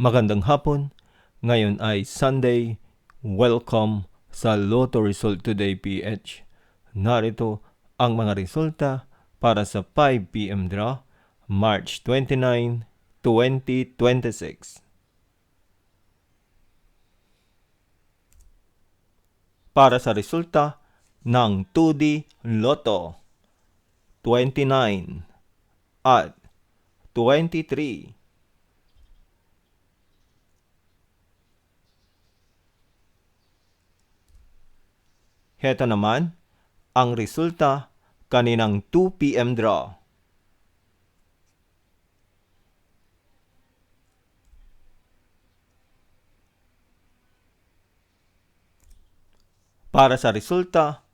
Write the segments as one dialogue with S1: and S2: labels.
S1: Magandang hapon. Ngayon ay Sunday. Welcome sa Lotto Result Today PH. Narito ang mga resulta para sa 5 p.m. draw, March 29, 2026. Para sa resulta ng 2D Lotto, 29 at 23. Heto naman ang resulta kaninang 2 p.m. draw. Para sa resulta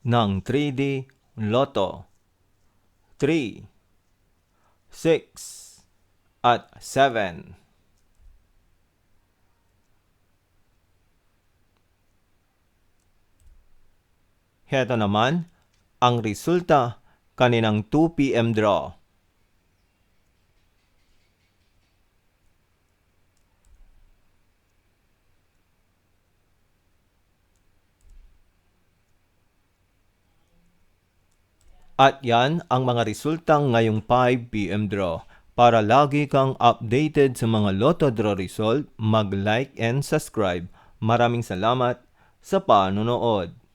S1: ng 3D Lotto, 3, 6, at 7. Heto naman ang resulta kaninang 2 p.m. draw. At yan ang mga resultang ngayong 5 p.m. draw. Para lagi kang updated sa mga Lotto Draw result, mag-like and subscribe. Maraming salamat sa panonood.